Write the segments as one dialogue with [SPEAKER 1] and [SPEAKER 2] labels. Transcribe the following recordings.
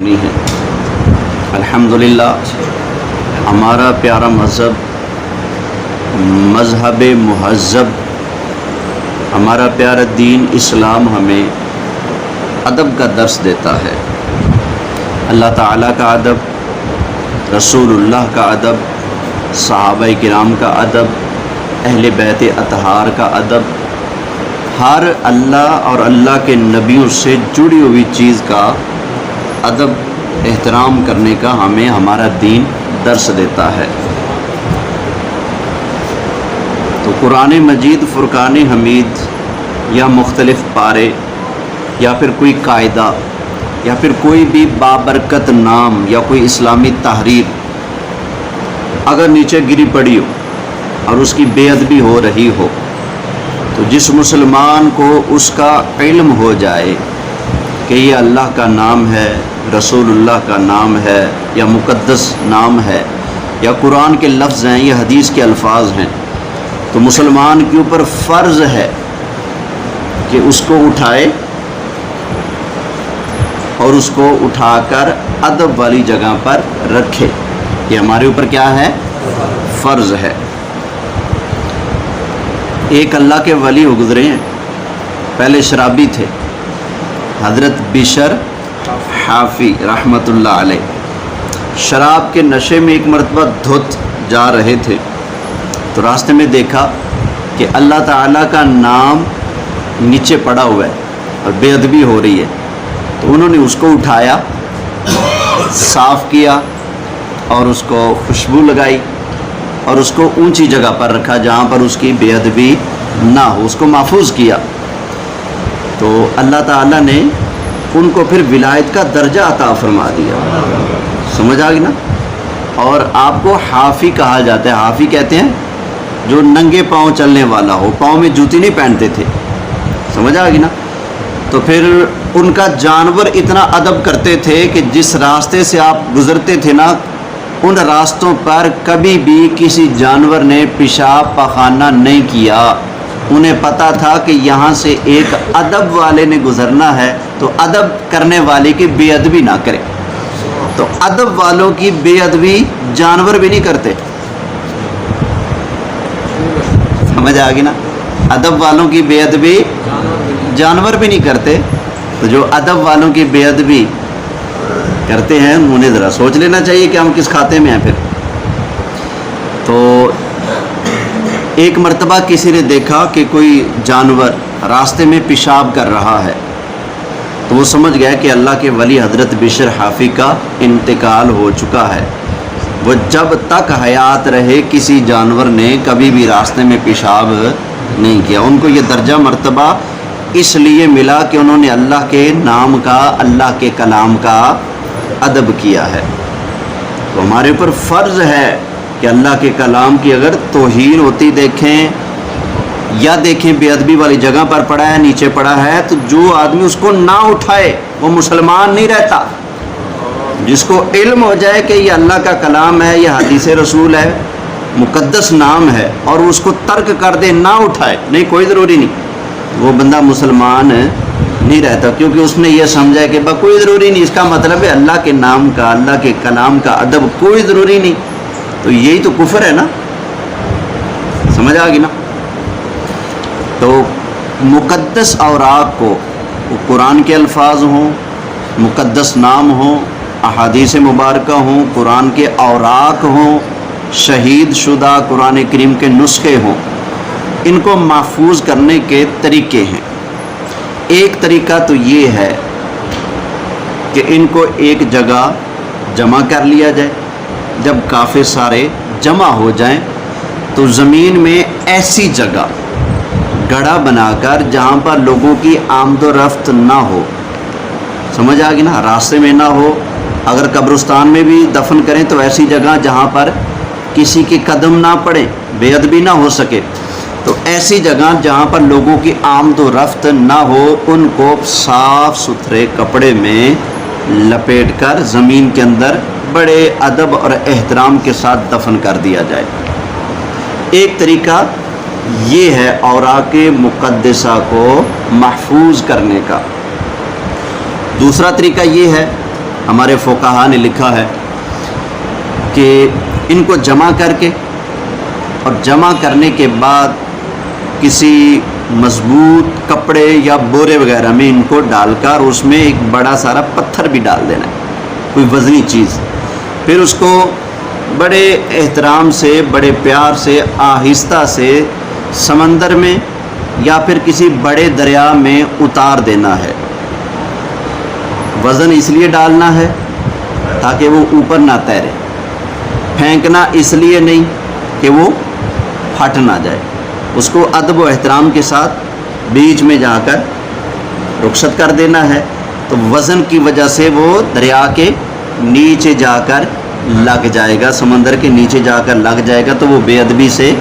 [SPEAKER 1] نہیں ہے۔ الحمدللہ ہمارا پیارا مذہب مہذب، ہمارا پیارا دین اسلام ہمیں ادب کا درس دیتا ہے۔ اللہ تعالیٰ کا ادب، رسول اللہ کا ادب، صحابہ کرام کا ادب، اہل بیت اطہار کا ادب، ہر اللہ اور اللہ کے نبیوں سے جڑی ہوئی چیز کا ادب احترام کرنے کا ہمیں ہمارا دین درس دیتا ہے۔ تو قرآن مجید، فرقان حمید یا مختلف پارے یا پھر کوئی قاعدہ یا پھر کوئی بھی بابرکت نام یا کوئی اسلامی تحریر اگر نیچے گری پڑی ہو اور اس کی بے ادبی ہو رہی ہو، تو جس مسلمان کو اس کا علم ہو جائے کہ یہ اللہ کا نام ہے، رسول اللہ کا نام ہے، یا مقدس نام ہے، یا قرآن کے لفظ ہیں، یا حدیث کے الفاظ ہیں، تو مسلمان کے اوپر فرض ہے کہ اس کو اٹھائے اور اس کو اٹھا کر ادب والی جگہ پر رکھے۔ یہ ہمارے اوپر کیا ہے؟ فرض ہے۔ ایک اللہ کے ولی گزرے ہیں، پہلے شرابی تھے، حضرت بشر حافی رحمۃ اللہ علیہ۔ شراب کے نشے میں ایک مرتبہ دھت جا رہے تھے، تو راستے میں دیکھا کہ اللہ تعالیٰ کا نام نیچے پڑا ہوا ہے اور بے ادبی ہو رہی ہے، تو انہوں نے اس کو اٹھایا، صاف کیا اور اس کو خوشبو لگائی اور اس کو اونچی جگہ پر رکھا جہاں پر اس کی بے ادبی نہ ہو، اس کو محفوظ کیا۔ تو اللہ تعالیٰ نے ان کو پھر ولایت کا درجہ عطا فرما دیا۔ سمجھ آ گئی نا؟ اور آپ کو حافی کہا جاتا ہے۔ حافی کہتے ہیں جو ننگے پاؤں چلنے والا ہو، پاؤں میں جوتی نہیں پہنتے تھے۔ سمجھ آ گئی نا؟ تو پھر ان کا جانور اتنا ادب کرتے تھے کہ جس راستے سے آپ گزرتے تھے نا، ان راستوں پر کبھی بھی کسی جانور نے پیشاب پخانہ نہیں کیا۔ انہیں پتہ تھا کہ یہاں سے ایک ادب والے نے گزرنا ہے، تو ادب کرنے والے کی بے ادبی نہ کرے۔ تو ادب والوں کی بے ادبی جانور بھی نہیں کرتے۔ سمجھ آ گئی نا؟ ادب والوں کی بے ادبی جانور بھی نہیں کرتے۔ تو جو ادب والوں کی بے ادبی کرتے ہیں انہیں ذرا سوچ لینا چاہیے کہ ہم کس کھاتے میں ہیں پھر۔ تو ایک مرتبہ کسی نے دیکھا کہ کوئی جانور راستے میں پیشاب کر رہا ہے، تو وہ سمجھ گیا کہ اللہ کے ولی حضرت بشر حافی کا انتقال ہو چکا ہے۔ وہ جب تک حیات رہے کسی جانور نے کبھی بھی راستے میں پیشاب نہیں کیا۔ ان کو یہ درجہ مرتبہ اس لیے ملا کہ انہوں نے اللہ کے نام کا، اللہ کے کلام کا ادب کیا ہے۔ تو ہمارے اوپر فرض ہے کہ اللہ کے کلام کی اگر توہین ہوتی دیکھیں یا دیکھیں بے ادبی والی جگہ پر پڑا ہے، نیچے پڑا ہے، تو جو آدمی اس کو نہ اٹھائے وہ مسلمان نہیں رہتا۔ جس کو علم ہو جائے کہ یہ اللہ کا کلام ہے، یہ حدیث رسول ہے، مقدس نام ہے، اور اس کو ترک کر دے، نہ اٹھائے، نہیں کوئی ضروری نہیں، وہ بندہ مسلمان نہیں رہتا، کیونکہ اس نے یہ سمجھا کہ کوئی ضروری نہیں، اس کا مطلب ہے اللہ کے نام کا، اللہ کے کلام کا ادب کوئی ضروری نہیں۔ تو یہی تو کفر ہے نا۔ سمجھ آ گئی نا؟ تو مقدس اوراق کو، قرآن کے الفاظ ہوں، مقدس نام ہوں، احادیث مبارکہ ہوں، قرآن کے اوراق ہوں، شہید شدہ قرآن کریم کے نسخے ہوں، ان کو محفوظ کرنے کے طریقے ہیں۔ ایک طریقہ تو یہ ہے کہ ان کو ایک جگہ جمع کر لیا جائے۔ جب کافی سارے جمع ہو جائیں تو زمین میں ایسی جگہ گڑھا بنا کر جہاں پر لوگوں کی آمد و رفت نہ ہو، سمجھ آ گئی نا، راستے میں نہ ہو، اگر قبرستان میں بھی دفن کریں تو ایسی جگہ جہاں پر کسی کے قدم نہ پڑیں، بے ادبی نہ ہو سکے، تو ایسی جگہ جہاں پر لوگوں کی آمد و رفت نہ ہو، ان کو صاف ستھرے کپڑے میں لپیٹ کر زمین کے اندر بڑے ادب اور احترام کے ساتھ دفن کر دیا جائے۔ ایک طریقہ یہ ہے اوراق مقدسہ کو محفوظ کرنے کا۔ دوسرا طریقہ یہ ہے ہمارے فقہا نے لکھا ہے کہ ان کو جمع کر کے اور جمع کرنے کے بعد کسی مضبوط کپڑے یا بورے وغیرہ میں ان کو ڈال کر اس میں ایک بڑا سارا پتھر بھی ڈال دینا ہے، کوئی وزنی چیز، پھر اس کو بڑے احترام سے بڑے پیار سے آہستہ سے سمندر میں یا پھر کسی بڑے دریا میں اتار دینا ہے۔ وزن اس لیے ڈالنا ہے تاکہ وہ اوپر نہ تیرے، پھینکنا اس لیے نہیں کہ وہ پھٹ نہ جائے، اس کو ادب و احترام کے ساتھ بیچ میں جا کر رخصت کر دینا ہے، تو وزن کی وجہ سے وہ دریا کے نیچے جا کر لگ جائے گا، سمندر کے نیچے جا کر لگ جائے گا، تو وہ بے ادبی سے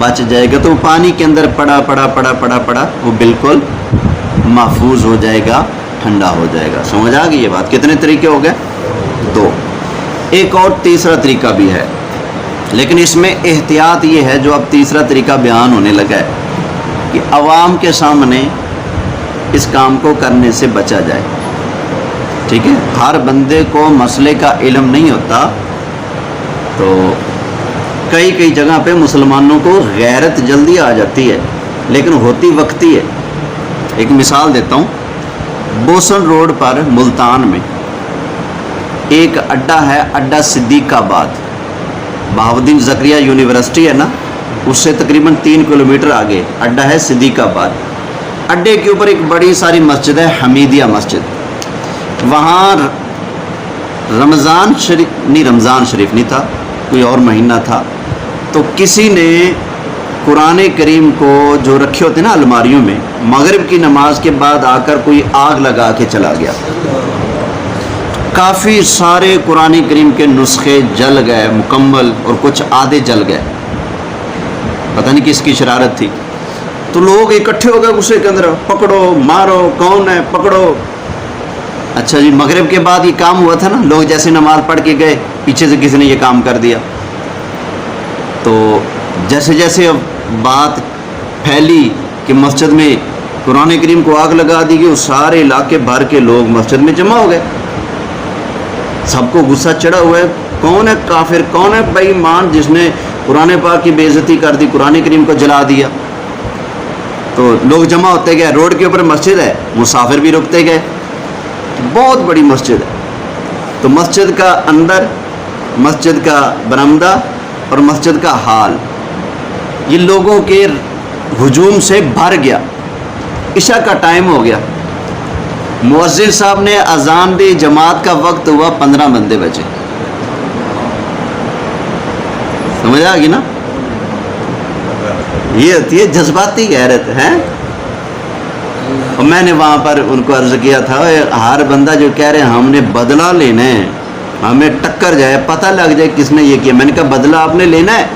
[SPEAKER 1] بچ جائے گا، تو وہ پانی کے اندر پڑا وہ بالکل محفوظ ہو جائے گا، ٹھنڈا ہو جائے گا۔ سمجھ آ گئی یہ بات؟ کتنے طریقے ہو گئے؟ 2۔ ایک اور تیسرا طریقہ بھی ہے، لیکن اس میں احتیاط یہ ہے، جو اب تیسرا طریقہ بیان ہونے لگا ہے، کہ عوام کے سامنے اس کام کو کرنے سے بچا جائے۔ ٹھیک ہے، ہر بندے کو مسئلے کا علم نہیں ہوتا، تو کئی جگہ پہ مسلمانوں کو غیرت جلدی آ جاتی ہے، لیکن ہوتی وقتی ہے۔ ایک مثال دیتا ہوں، بوسن روڈ پر ملتان میں ایک اڈا ہے، اڈا صدیق آباد، بہاؤالدین زکریا یونیورسٹی ہے نا، اس سے تقریباً 3 کلومیٹر آگے اڈا ہے صدیق آباد۔ اڈے کے اوپر ایک بڑی ساری مسجد ہے، حمیدیہ مسجد۔ وہاں رمضان شریف نہیں تھا، کوئی اور مہینہ تھا، تو کسی نے قرآن کریم کو جو رکھے ہوتے نا الماریوں میں، مغرب کی نماز کے بعد آ کر کوئی آگ لگا کے چلا گیا۔ کافی سارے قرآن کریم کے نسخے جل گئے مکمل، اور کچھ آدھے جل گئے، پتہ نہیں کس کی شرارت تھی۔ تو لوگ اکٹھے ہو گئے غصے کے اندر، پکڑو مارو، کون ہے پکڑو۔ اچھا جی، مغرب کے بعد یہ کام ہوا تھا نا، لوگ جیسے نماز پڑھ کے گئے، پیچھے سے کسی نے یہ کام کر دیا۔ تو جیسے جیسے اب بات پھیلی کہ مسجد میں قرآن کریم کو آگ لگا دی گئی، سارے علاقے بھر کے لوگ مسجد میں جمع ہو گئے۔ سب کو غصہ چڑھا ہوا ہے، کون ہے کافر، کون ہے بے ایمان جس نے قرآن پاک کی بے عزتی کر دی، قرآن کریم کو جلا دیا۔ تو لوگ جمع ہوتے گئے، روڈ کے اوپر مسجد ہے، مسافر بھی رکتے گئے، بہت بڑی مسجد ہے۔ تو مسجد کا اندر، مسجد کا برآمدہ اور مسجد کا حال، یہ لوگوں کے ہجوم سے بھر گیا۔ عشاء کا ٹائم ہو گیا، مؤذن صاحب نے اذان دی، جماعت کا وقت ہوا، 15 بندے بچے۔ سمجھ آ گئی نا؟ یہ ہوتی ہے جذباتی غیرت ہے۔ اور میں نے وہاں پر ان کو عرض کیا تھا، ہر بندہ جو کہہ رہے ہیں ہم نے بدلہ لینا ہے، ہمیں ٹکر جائے، پتہ لگ جائے کس نے یہ کیا، میں نے کہا بدلہ آپ نے لینا ہے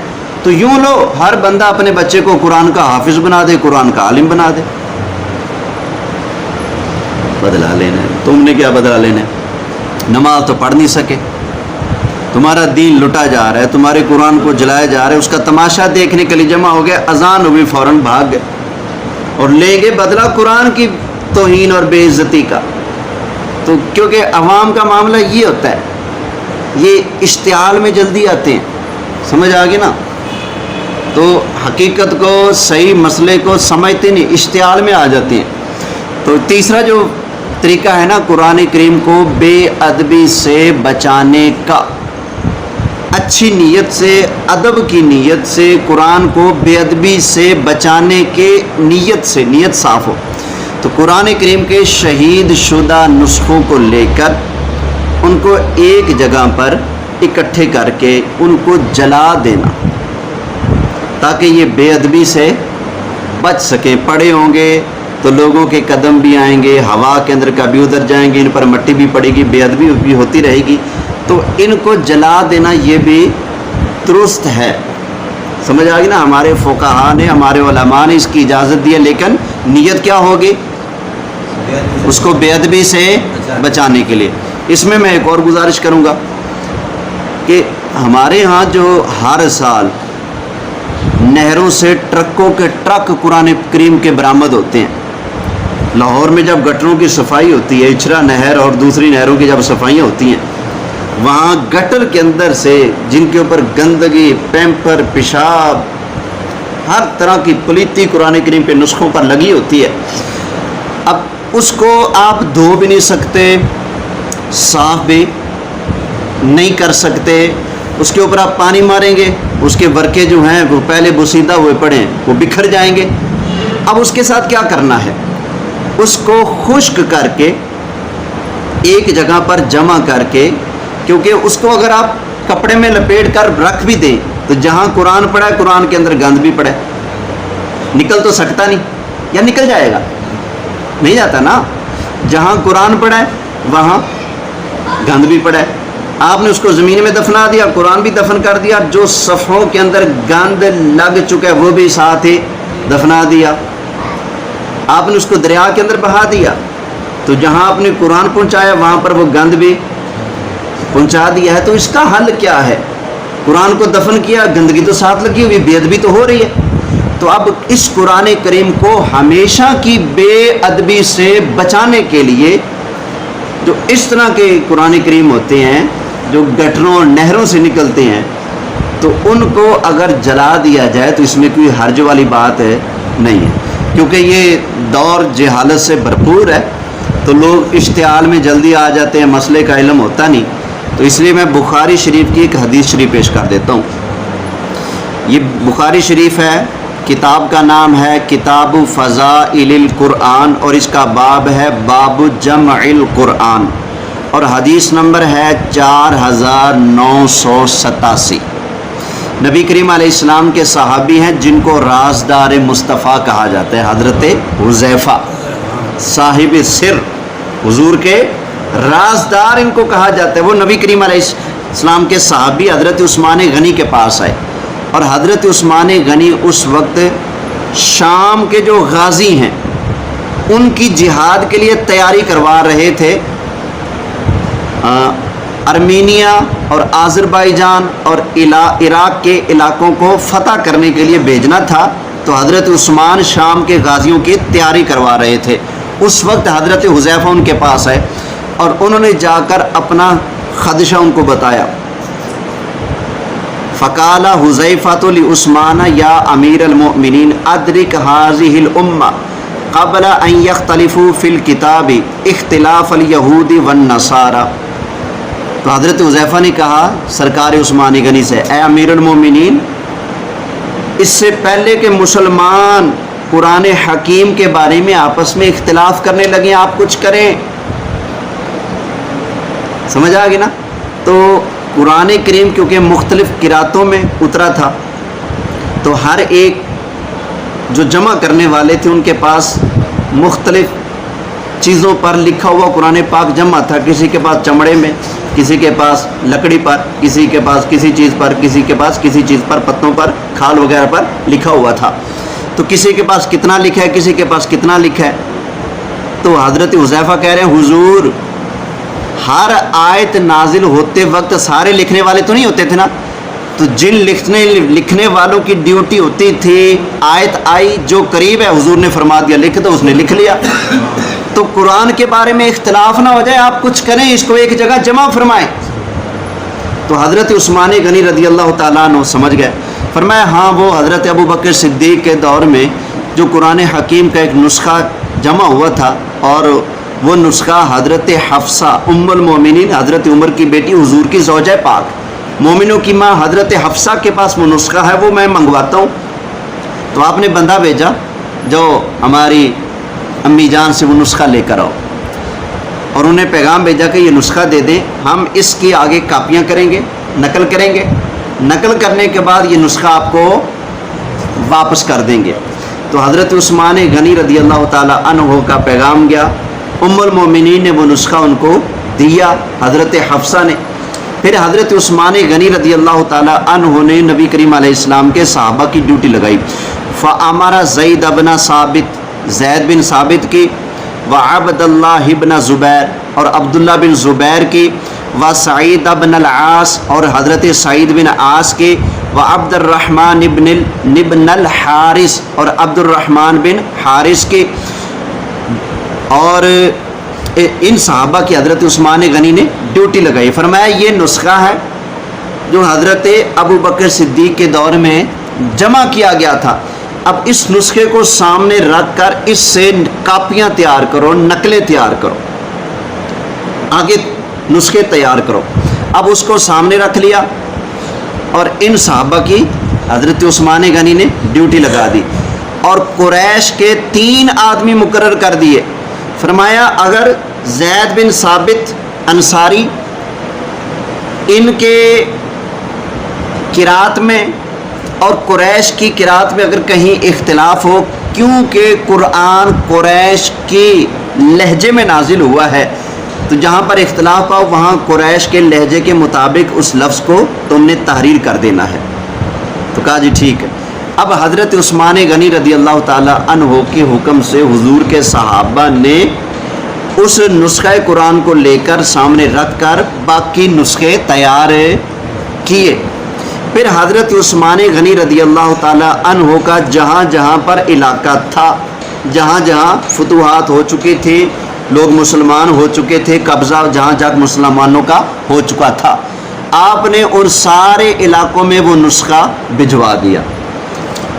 [SPEAKER 1] تو یوں لو، ہر بندہ اپنے بچے کو قرآن کا حافظ بنا دے، قرآن کا عالم بنا دے۔ بدلہ لینا ہے، تم نے کیا بدلہ لینا ہے؟ نماز تو پڑھ نہیں سکے، تمہارا دین لٹا جا رہا ہے، تمہارے قرآن کو جلایا جا رہا ہے، اس کا تماشا دیکھنے کے لیے جمع ہو گئے، اذان ہوئی فوراً بھاگ گئے، اور لیں گے بدلہ قرآن کی توہین اور بے عزتی کا۔ تو کیونکہ عوام کا معاملہ یہ ہوتا ہے، یہ اشتعال میں جلدی آتے ہیں، سمجھ آ گئی نا؟ تو حقیقت کو، صحیح مسئلے کو سمجھتے نہیں، اشتعال میں آ جاتے ہیں۔ تو تیسرا جو طریقہ ہے نا قرآن کریم کو بے ادبی سے بچانے کا، اچھی نیت سے، ادب کی نیت سے، قرآن کو بے ادبی سے بچانے کے نیت سے، نیت صاف ہو، تو قرآن کریم کے شہید شدہ نسخوں کو لے کر ان کو ایک جگہ پر اکٹھے کر کے ان کو جلا دینا، تاکہ یہ بے ادبی سے بچ سکیں۔ پڑے ہوں گے تو لوگوں کے قدم بھی آئیں گے، ہوا کے اندر کبھی ادھر جائیں گے، ان پر مٹی بھی پڑے گی، بے ادبی بھی ہوتی رہے گی، تو ان کو جلا دینا یہ بھی درست ہے۔ سمجھ آ گئی نا؟ ہمارے فقہا نے، ہمارے علماء نے اس کی اجازت دی ہے، لیکن نیت کیا ہوگی؟ اس کو بے ادبی سے بچانے کے لیے۔ اس میں ایک اور گزارش کروں گا کہ ہمارے ہاں جو ہر سال نہروں سے ٹرکوں کے ٹرک قرآن کریم کے برآمد ہوتے ہیں، لاہور میں جب گٹروں کی صفائی ہوتی ہے، اچھرا نہر اور دوسری نہروں کی جب صفائیاں ہوتی ہیں، وہاں گٹر کے اندر سے جن کے اوپر گندگی، پیمپر، پیشاب، ہر طرح کی پلیتی قرآن کریم پہ نسخوں پر لگی ہوتی ہے، اب اس کو آپ دھو بھی نہیں سکتے، صاف بھی نہیں کر سکتے، اس کے اوپر آپ پانی ماریں گے، اس کے ورقے جو ہیں وہ پہلے بسیدہ ہوئے پڑے ہیں وہ بکھر جائیں گے۔ اب اس کے ساتھ کیا کرنا ہے؟ اس کو خشک کر کے ایک جگہ پر جمع کر کے، کیونکہ اس کو اگر آپ کپڑے میں لپیٹ کر رکھ بھی دیں تو جہاں قرآن پڑا ہے قرآن کے اندر گند بھی پڑا ہے، نکل تو سکتا نہیں، یا نکل جائے گا؟ نہیں جاتا نا۔ جہاں قرآن پڑا ہے وہاں گند بھی پڑا ہے، آپ نے اس کو زمین میں دفنا دیا، قرآن بھی دفن کر دیا، جو صفحوں کے اندر گند لگ چکا ہے وہ بھی ساتھ ہی دفنا دیا، آپ نے اس کو دریا کے اندر بہا دیا، تو جہاں آپ نے قرآن پہنچایا وہاں پر وہ گند بھی پہنچا دیا ہے۔ تو اس کا حل کیا ہے؟ قرآن کو دفن کیا، گندگی تو ساتھ لگی ہوئی، بے ادبی تو ہو رہی ہے، تو اب اس قرآن کریم کو ہمیشہ کی بے ادبی سے بچانے کے لیے جو اس طرح کے قرآن کریم ہوتے ہیں جو گٹروں اور نہروں سے نکلتے ہیں، تو ان کو اگر جلا دیا جائے تو اس میں کوئی حرج والی بات نہیں ہے، کیونکہ یہ دور جہالت سے بھرپور ہے، تو لوگ اشتعال میں جلدی آ جاتے ہیں، مسئلے کا علم ہوتا نہیں، تو اس لیے میں بخاری شریف کی ایک حدیث شریف پیش کر دیتا ہوں۔ یہ بخاری شریف ہے، کتاب کا نام ہے کتاب فضائل القرآن، اور اس کا باب ہے باب جمع القرآن، اور حدیث نمبر ہے 4987۔ نبی کریم علیہ السلام کے صحابی ہیں جن کو رازدار مصطفیٰ کہا جاتا ہے، حضرت حذیفہ، صاحب سر، حضور کے رازدار ان کو کہا جاتا ہے۔ وہ نبی کریم علیہ السلام کے صحابی حضرت عثمان غنی کے پاس آئے، اور حضرت عثمان غنی اس وقت شام کے جو غازی ہیں ان کی جہاد کے لیے تیاری کروا رہے تھے، ارمینیا اور آذربائیجان اور عراق کے علاقوں کو فتح کرنے کے لیے بھیجنا تھا، تو حضرت عثمان شام کے غازیوں کی تیاری کروا رہے تھے۔ اس وقت حضرت حذیفہ ان کے پاس آئے اور انہوں نے جا کر اپنا خدشہ ان کو بتایا۔ فقال حذیفہ لعثمان یا امیر المؤمنین ادرک هذه الامہ قبل ان یختلفوا فی الکتاب اختلاف الیہود والنصارى۔ تو حضرت حذیفہ نے کہا سرکار عثمان غنی سے، اے امیر المومنین، اس سے پہلے کہ مسلمان قرآن حکیم کے بارے میں آپس میں اختلاف کرنے لگے آپ کچھ کریں۔ سمجھ آ گئی نا؟ تو قرآن کریم کیونکہ مختلف قراتوں میں اترا تھا، تو ہر ایک جو جمع کرنے والے تھے ان کے پاس مختلف چیزوں پر لکھا ہوا قرآن پاک جمع تھا، کسی کے پاس چمڑے میں، کسی کے پاس لکڑی پر، کسی کے پاس کسی چیز پر، کسی کے پاس کسی چیز پر، پتوں پر، کھال وغیرہ پر لکھا ہوا تھا، تو کسی کے پاس کتنا لکھا ہے، کسی کے پاس کتنا لکھا ہے۔ تو حضرت حذیفہ کہہ رہے ہیں حضور، ہر آیت نازل ہوتے وقت سارے لکھنے والے تو نہیں ہوتے تھے نا، تو جن لکھنے والوں کی ڈیوٹی ہوتی تھی، آیت آئی جو قریب ہے حضور نے فرما دیا لکھ دو، اس نے لکھ لیا۔ تو قرآن کے بارے میں اختلاف نہ ہو جائے، آپ کچھ کریں، اس کو ایک جگہ جمع فرمائیں۔ تو حضرت عثمان غنی رضی اللہ تعالیٰ عنہ سمجھ گئے، فرمایا ہاں وہ حضرت ابو بکر صدیق کے دور میں جو قرآن حکیم کا ایک نسخہ جمع ہوا تھا، اور وہ نسخہ حضرت حفصہ ام المومنین، حضرت عمر کی بیٹی، حضور کی زوجہ پاک، مومنوں کی ماں حضرت حفصہ کے پاس وہ نسخہ ہے، وہ میں منگواتا ہوں۔ تو آپ نے بندہ بھیجا جو ہماری امی جان سے وہ نسخہ لے کر آؤ، اور انہیں پیغام بھیجا کہ یہ نسخہ دے دیں، ہم اس کی آگے کاپیاں کریں گے، نقل کریں گے، نقل کرنے کے بعد یہ نسخہ آپ کو واپس کر دیں گے۔ تو حضرت عثمان غنی رضی اللہ تعالیٰ عنہ کا پیغام گیا، ام المومنین نے وہ نسخہ ان کو دیا، حضرت حفصہ نے۔ پھر حضرت عثمان غنی رضی اللہ تعالیٰ عنہ نے نبی کریم علیہ السلام کے صحابہ کی ڈیوٹی لگائی، فَأَمَرَ زید بن ثابت، زید بن ثابت کی، وعبد اللہ بن زبیر، اور عبداللہ بن زبیر کی، وسعید بن العاص، اور حضرت سعید بن عاص کی، وعبد الرحمن بن الحارث، اور عبد الرحمن بن حارث کی، اور ان صحابہ کی حضرت عثمان غنی نے ڈیوٹی لگائی. فرمایا یہ نسخہ ہے جو حضرت ابو بکر صدیق کے دور میں جمع کیا گیا تھا. اب اس نسخے کو سامنے رکھ کر اس سے کاپیاں تیار کرو, نقلیں تیار کرو, آگے نسخے تیار کرو. اب اس کو سامنے رکھ لیا اور ان صحابہ کی حضرت عثمان غنی نے ڈیوٹی لگا دی اور قریش کے 3 آدمی مقرر کر دیے. فرمایا اگر زید بن ثابت انصاری ان کے قرات میں اور قریش کی قرات میں اگر کہیں اختلاف ہو, کیونکہ قرآن قریش کی لہجے میں نازل ہوا ہے, تو جہاں پر اختلاف ہو وہاں قریش کے لہجے کے مطابق اس لفظ کو تم نے تحریر کر دینا ہے. تو کہا جی ٹھیک ہے. اب حضرت عثمان غنی رضی اللہ تعالی عنہ کے حکم سے حضور کے صحابہ نے اس نسخہ قرآن کو لے کر سامنے رکھ کر باقی نسخے تیار کیے. پھر حضرت عثمان غنی رضی اللہ تعالی عنہ کا جہاں جہاں پر علاقہ تھا, جہاں جہاں فتوحات ہو چکی تھی, لوگ مسلمان ہو چکے تھے, قبضہ جہاں جہاں مسلمانوں کا ہو چکا تھا, آپ نے ان سارے علاقوں میں وہ نسخہ بھجوا دیا.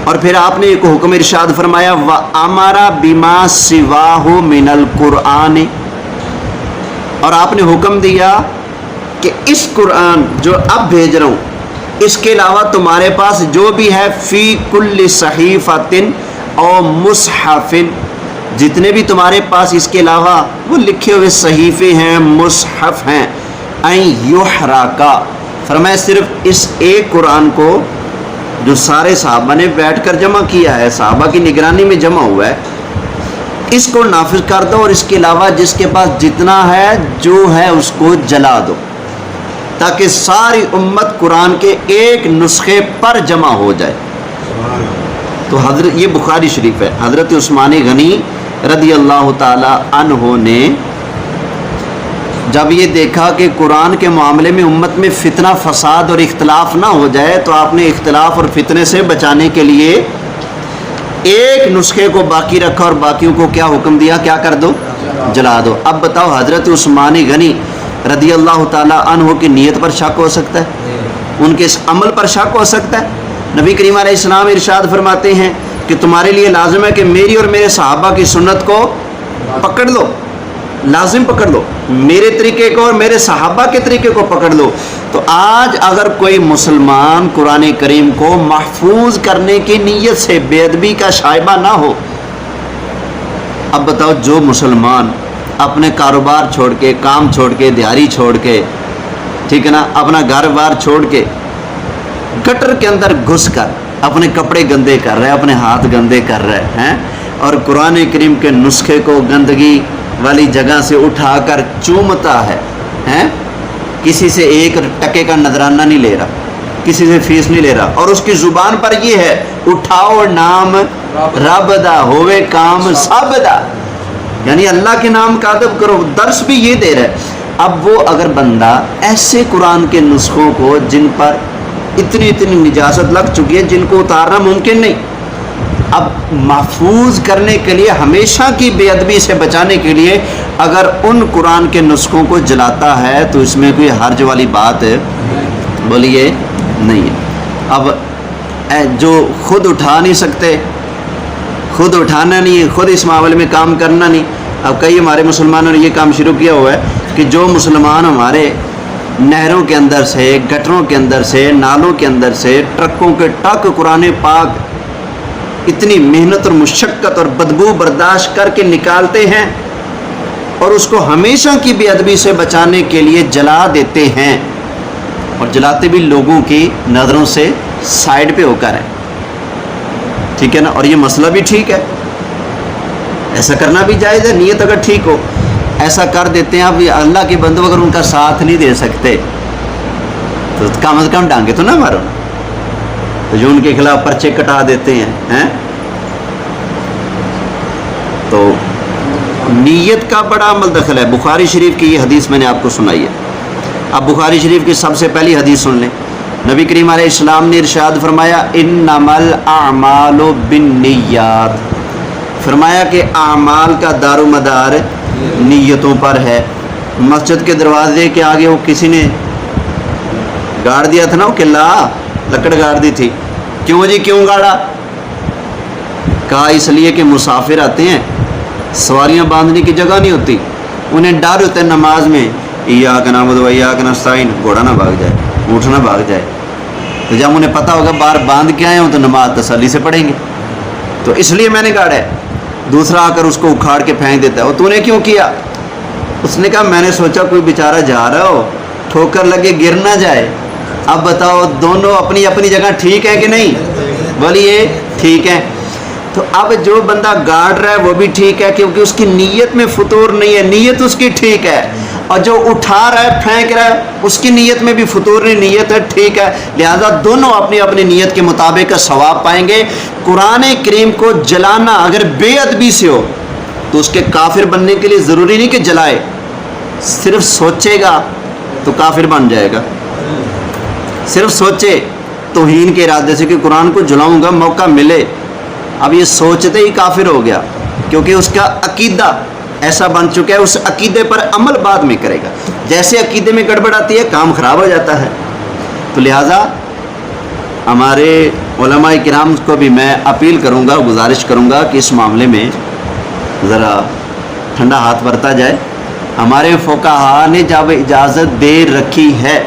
[SPEAKER 1] اور پھر آپ نے ایک حکم ارشاد فرمایا وَأَمَرَ بِمَا سِوَاهُ مِنَ الْقُرْآنِ, اور آپ نے حکم دیا کہ اس قرآن جو اب بھیج رہا ہوں اس کے علاوہ تمہارے پاس جو بھی ہے فی کل صحیفۃ او مصحف, جتنے بھی تمہارے پاس اس کے علاوہ وہ لکھے ہوئے صحیفے ہیں, مصحف ہیں, این یحرقا, فرمایا صرف اس ایک قرآن کو جو سارے صحابہ نے بیٹھ کر جمع کیا ہے, صحابہ کی نگرانی میں جمع ہوا ہے, اس کو نافذ کر دو اور اس کے علاوہ جس کے پاس جتنا ہے جو ہے اس کو جلا دو, تاکہ ساری امت قرآن کے ایک نسخے پر جمع ہو جائے. تو حضرت یہ بخاری شریف ہے. حضرت عثمان غنی رضی اللہ تعالی عنہ نے جب یہ دیکھا کہ قرآن کے معاملے میں امت میں فتنہ فساد اور اختلاف نہ ہو جائے, تو آپ نے اختلاف اور فتنے سے بچانے کے لیے ایک نسخے کو باقی رکھا اور باقیوں کو کیا حکم دیا, کیا کر دو, جلا دو. اب بتاؤ حضرت عثمان غنی رضی اللہ تعالی عنہ کی نیت پر شک ہو سکتا ہے, ان کے اس عمل پر شک ہو سکتا ہے؟ نبی کریم علیہ السلام ارشاد فرماتے ہیں کہ تمہارے لیے لازم ہے کہ میری اور میرے صحابہ کی سنت کو پکڑ لو, لازم پکڑ لو, میرے طریقے کو اور میرے صحابہ کے طریقے کو پکڑ لو. تو آج اگر کوئی مسلمان قرآن کریم کو محفوظ کرنے کی نیت سے بے ادبی کا شائبہ نہ ہو, اب بتاؤ جو مسلمان اپنے کاروبار چھوڑ کے, کام چھوڑ کے, دیہاری چھوڑ کے, ٹھیک ہے نا, اپنا گھر بار چھوڑ کے گٹر کے اندر گھس کر اپنے کپڑے گندے کر رہے, اپنے ہاتھ گندے کر رہے ہیں, اور قرآن کریم کے نسخے کو گندگی والی جگہ سے اٹھا کر چومتا ہے, کسی سے 1 ٹکے کا نذرانہ نہیں لے رہا, کسی سے فیس نہیں لے رہا, اور اس کی زبان پر یہ ہے اٹھاؤ نام رب دا ہوئے کام سب دا, یعنی اللہ کے نام کا ادب کرو, درس بھی یہ دے رہا ہے. اب وہ اگر بندہ ایسے قرآن کے نسخوں کو جن پر اتنی نجاست لگ چکی ہے, جن کو اتارنا ممکن نہیں, اب محفوظ کرنے کے لیے, ہمیشہ کی بے ادبی سے بچانے کے لیے اگر ان قرآن کے نسخوں کو جلاتا ہے تو اس میں کوئی حرج والی بات بولیے نہیں ہے. اب جو خود اٹھا نہیں سکتے, خود اٹھانا نہیں ہے, خود اس معاملے میں کام کرنا نہیں. اب کئی ہمارے مسلمانوں نے یہ کام شروع کیا ہوا ہے کہ جو مسلمان ہمارے نہروں کے اندر سے, گٹروں کے اندر سے, نالوں کے اندر سے ٹرکوں کے ٹرک قرآن پاک اتنی محنت اور مشقت اور بدبو برداشت کر کے نکالتے ہیں, اور اس کو ہمیشہ کی بے ادبی سے بچانے کے لیے جلا دیتے ہیں, اور جلاتے بھی لوگوں کی نظروں سے سائڈ پہ ہو کر ہے, ٹھیک ہے نا. اور یہ مسئلہ بھی ٹھیک ہے, ایسا کرنا بھی جائز ہے, نیت اگر ٹھیک ہو ایسا کر دیتے ہیں. اب اللہ کے بندوں اگر ان کا ساتھ نہیں دے سکتے تو کم از کم ڈانگے تو نہ مارو, تو جو ان کے خلاف پرچے کٹا دیتے ہیں. تو نیت کا بڑا عمل دخل ہے. بخاری شریف کی یہ حدیث میں نے آپ کو سنائی ہے. اب بخاری شریف کی سب سے پہلی حدیث سن لیں. نبی کریم علیہ السلام نے ارشاد فرمایا انما الاعمال بالنیات, فرمایا کہ اعمال کا دار و مدار نیتوں پر ہے. مسجد کے دروازے کے آگے وہ کسی نے گاڑ دیا تھا نا، وہ قلعہ لکڑ گاڑ دی تھی. کیوں جی کیوں گاڑا؟ کہا اس لیے کہ مسافر آتے ہیں، سواریاں باندھنے کی جگہ نہیں ہوتی، انہیں ڈر ہوتا ہے نماز میں ایاک نعبد و ایاک نستعین، گھوڑا نہ بھاگ جائے، اونٹ نہ بھاگ جائے. تو جب انہیں پتہ ہوگا باہر باندھ کے آئے ہوں تو نماز تسلی سے پڑھیں گے، تو اس لیے میں نے گاڑا ہے. دوسرا آ کر اس کو اکھاڑ کے پھینک دیتا ہے، وہ تو نے کیوں کیا؟ اس نے کہا میں نے سوچا کوئی بیچارہ جا رہا ہو، ٹھوکر لگے گر نہ جائے. اب بتاؤ دونوں اپنی اپنی جگہ ٹھیک ہے کہ نہیں؟ بولیے ٹھیک ہے. تو اب جو بندہ گاڑ رہا ہے وہ بھی ٹھیک ہے کیونکہ اس کی نیت میں فطور نہیں ہے، نیت اس کی ٹھیک ہے. اور جو اٹھا رہا ہے پھینک رہا ہے اس کی نیت میں بھی فطور نہیں، نیت ہے ٹھیک ہے. لہذا دونوں اپنی اپنی نیت کے مطابق ثواب پائیں گے. قرآن کریم کو جلانا اگر بے ادبی سے ہو تو اس کے کافر بننے کے لیے ضروری نہیں کہ جلائے، صرف سوچے گا تو کافر بن جائے گا. صرف سوچے توہین کے ارادے سے کہ قرآن کو جلاؤں گا موقع ملے، اب یہ سوچتے ہی کافر ہو گیا کیونکہ اس کا عقیدہ ایسا بن چکا ہے، اس عقیدے پر عمل بعد میں کرے گا. جیسے عقیدے میں گڑبڑ آتی ہے کام خراب ہو جاتا ہے. تو لہٰذا ہمارے علماء کرام کو بھی میں اپیل کروں گا، گزارش کروں گا کہ اس معاملے میں ذرا ٹھنڈا ہاتھ برتا جائے. ہمارے فقہا نے جب اجازت دے رکھی ہے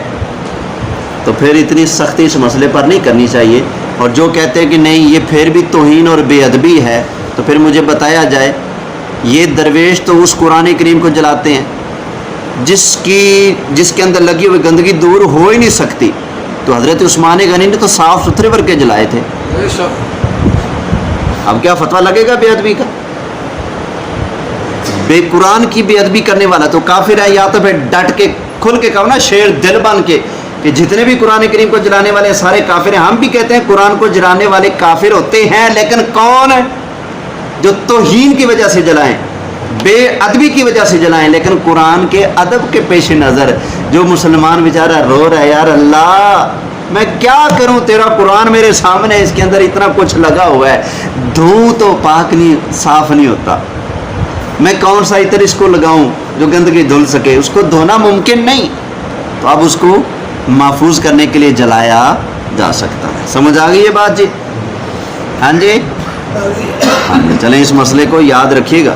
[SPEAKER 1] تو پھر اتنی سختی اس مسئلے پر نہیں کرنی چاہیے. اور جو کہتے ہیں کہ نہیں یہ پھر بھی توہین اور بے ادبی ہے تو پھر مجھے بتایا جائے. یہ درویش تو اس قرآن کریم کو جلاتے ہیں جس کے اندر لگی ہوئی گندگی دور ہو ہی نہیں سکتی. تو حضرت عثمان غنی نے تو صاف ستھرے ورقے جلائے تھے. اب کیا فتویٰ لگے گا بے ادبی کا؟ بے قرآن کی بے ادبی کرنے والا تو کافر ہے. یا تو پھر ڈٹ کے کھل کے کہو نا، شیر دل بن کے کہ جتنے بھی قرآن کریم کو جلانے والے سارے کافر ہیں. ہم بھی کہتے ہیں قرآن کو جلانے والے کافر ہوتے ہیں، لیکن کون ہے؟ جو توہین کی وجہ سے جلائیں، بے ادبی کی وجہ سے جلائیں. لیکن قرآن کے ادب کے پیش نظر جو مسلمان بیچارہ رو رہا ہے، یار اللہ میں کیا کروں، تیرا قرآن میرے سامنے، اس کے اندر اتنا کچھ لگا ہوا ہے، دھوں تو پاک نہیں، صاف نہیں ہوتا، میں کون سا عطر اس کو لگاؤں جو گندگی دھل سکے؟ اس کو دھونا ممکن نہیں. تو اب اس کو محفوظ کرنے کے لیے جلایا جا سکتا ہے. سمجھ آ گئی یہ بات جی؟ ہاں جی، ہاں جی. چلیں اس مسئلے کو یاد رکھیے گا.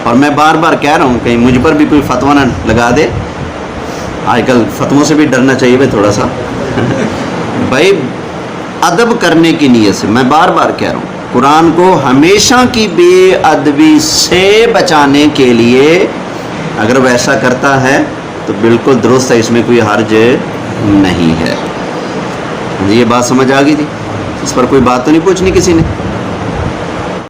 [SPEAKER 1] اور میں بار بار کہہ رہا ہوں کہیں مجھ پر بھی کوئی فتویٰ نہ لگا دے. آج کل فتووں سے بھی ڈرنا چاہیے بھائی تھوڑا سا. بھائی ادب کرنے کی نیت سے میں بار بار کہہ رہا ہوں، قرآن کو ہمیشہ کی بے ادبی سے بچانے کے لیے اگر وہ ایسا کرتا ہے تو بالکل درست ہے، اس میں کوئی حرج نہیں ہے. یہ بات سمجھ آ گئی تھی؟ اس پر کوئی بات تو نہیں پوچھنی کسی نے؟